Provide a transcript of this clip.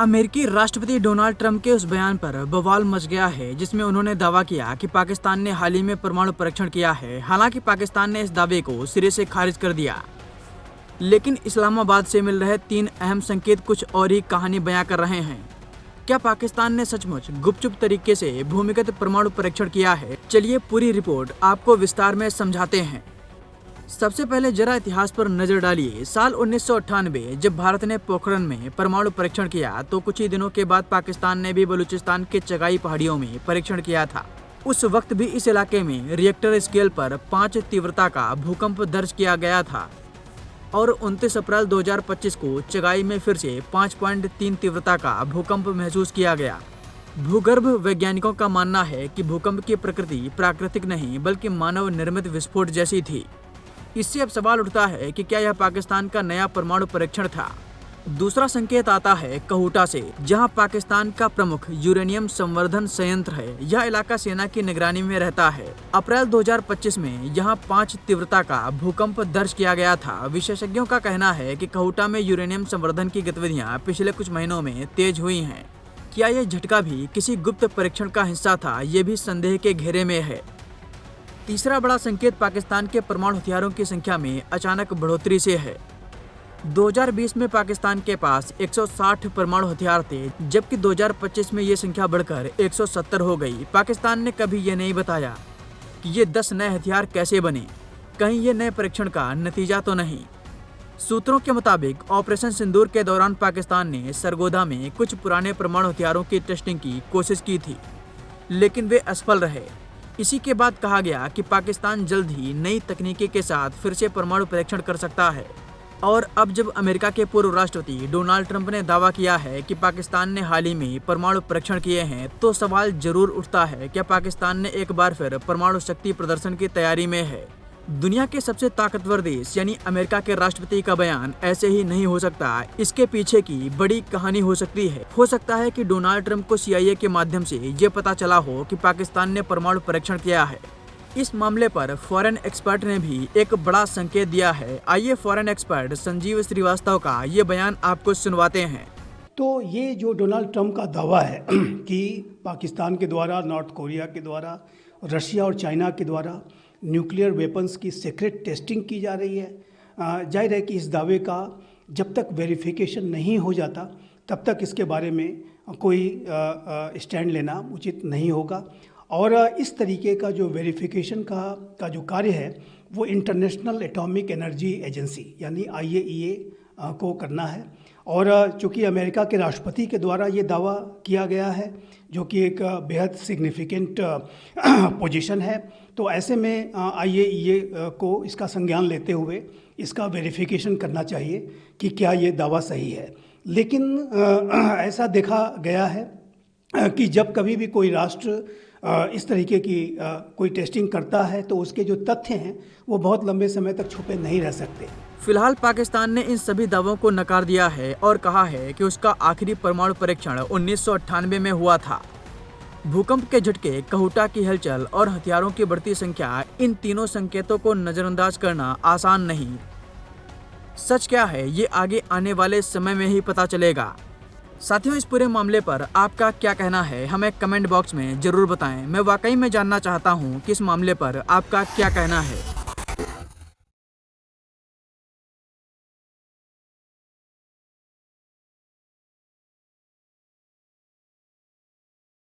अमेरिकी राष्ट्रपति Donald Trump के उस बयान पर बवाल मच गया है जिसमें उन्होंने दावा किया कि पाकिस्तान ने हाल ही में परमाणु परीक्षण किया है। हालांकि पाकिस्तान ने इस दावे को सिरे से खारिज कर दिया, लेकिन इस्लामाबाद से मिल रहे 3 अहम संकेत कुछ और ही कहानी बयां कर रहे हैं। क्या पाकिस्तान ने सचमुच गुपचुप तरीके से भूमिगत परमाणु परीक्षण किया है? चलिए पूरी रिपोर्ट आपको विस्तार में समझाते हैं। सबसे पहले जरा इतिहास पर नजर डालिए। साल 1998 जब भारत ने पोखरण में परमाणु परीक्षण किया तो कुछ ही दिनों के बाद पाकिस्तान ने भी बलूचिस्तान के चगाई पहाड़ियों में परीक्षण किया था। उस वक्त भी इस इलाके में रिएक्टर स्केल पर 5 तीव्रता का भूकंप दर्ज किया गया था और 29 अप्रैल 2025 को चगाई में फिर से 5.3 तीव्रता का भूकंप महसूस किया गया। भूगर्भ वैज्ञानिकों का मानना है कि भूकंप की प्रकृति प्राकृतिक नहीं बल्कि मानव निर्मित विस्फोट जैसी थी। इससे अब सवाल उठता है कि क्या यह पाकिस्तान का नया परमाणु परीक्षण था? दूसरा संकेत आता है कहूटा से, जहां पाकिस्तान का प्रमुख यूरेनियम संवर्धन संयंत्र है। यह इलाका सेना की निगरानी में रहता है। अप्रैल 2025 में यहां 5 तीव्रता का भूकंप दर्ज किया गया था। विशेषज्ञों का कहना है कि कहूटा में यूरेनियम संवर्धन की गतिविधियां पिछले कुछ महीनों में तेज हुई हैं। क्या यह झटका भी किसी गुप्त परीक्षण का हिस्सा था? ये भी संदेह के घेरे में है। तीसरा बड़ा संकेत पाकिस्तान के परमाणु हथियारों की संख्या में अचानक बढ़ोतरी से है। 2020 में पाकिस्तान के पास 160 परमाणु हथियार थे, जबकि 2025 में ये संख्या बढ़कर 170 हो गई। पाकिस्तान ने कभी ये नहीं बताया कि ये 10 नए हथियार कैसे बने। कहीं ये नए परीक्षण का नतीजा तो नहीं? सूत्रों के मुताबिक ऑपरेशन सिंदूर के दौरान पाकिस्तान ने सरगोधा में कुछ पुराने परमाणु हथियारों की टेस्टिंग की कोशिश की थी, लेकिन वे असफल रहे। इसी के बाद कहा गया कि पाकिस्तान जल्द ही नई तकनीकी के साथ फिर से परमाणु परीक्षण कर सकता है। और अब जब अमेरिका के पूर्व राष्ट्रपति डोनाल्ड ट्रंप ने दावा किया है कि पाकिस्तान ने हाल ही में परमाणु परीक्षण किए हैं, तो सवाल जरूर उठता है, क्या पाकिस्तान ने एक बार फिर परमाणु शक्ति प्रदर्शन की तैयारी में है? दुनिया के सबसे ताकतवर देश यानी अमेरिका के राष्ट्रपति का बयान ऐसे ही नहीं हो सकता। इसके पीछे की बड़ी कहानी हो सकती है। हो सकता है कि डोनाल्ड ट्रंप को CIA के माध्यम से ये पता चला हो कि पाकिस्तान ने परमाणु परीक्षण किया है। इस मामले पर फॉरेन एक्सपर्ट ने भी एक बड़ा संकेत दिया है। आइए फॉरेन एक्सपर्ट संजीव श्रीवास्तव का ये बयान आपको सुनवाते हैं। तो ये जो डोनाल्ड ट्रंप का दावा है कि पाकिस्तान के द्वारा, नॉर्थ कोरिया के द्वारा, रशिया और चाइना के द्वारा न्यूक्लियर वेपन्स की सीक्रेट टेस्टिंग की जा रही है, जाहिर है कि इस दावे का जब तक वेरिफिकेशन नहीं हो जाता तब तक इसके बारे में कोई स्टैंड लेना उचित नहीं होगा। और इस तरीके का जो वेरिफिकेशन का जो कार्य है वो इंटरनेशनल एटॉमिक एनर्जी एजेंसी यानी IAEA को करना है। और चूँकि अमेरिका के राष्ट्रपति के द्वारा ये दावा किया गया है, जो कि एक बेहद सिग्निफिकेंट पोजीशन है, तो ऐसे में IAEA को इसका संज्ञान लेते हुए इसका वेरिफिकेशन करना चाहिए कि क्या ये दावा सही है। लेकिन ऐसा देखा गया है कि जब कभी भी कोई राष्ट्र इस तरीके की कोई टेस्टिंग करता है तो उसके जो तथ्य हैं वो बहुत लंबे समय तक छुपे नहीं रह सकते। फिलहाल पाकिस्तान ने इन सभी दावों को नकार दिया है और कहा है कि उसका आखिरी परमाणु परीक्षण 1998 में हुआ था। भूकंप के झटके, कहूटा की हलचल और हथियारों की बढ़ती संख्या, इन तीनों संकेतों को नजरअंदाज करना आसान नहीं। सच क्या है ये आगे आने वाले समय में ही पता चलेगा। साथियों, इस पूरे मामले पर आपका क्या कहना है हमें कमेंट बॉक्स में जरूर बताएं। मैं वाकई में जानना चाहता हूं कि इस मामले पर आपका क्या कहना है।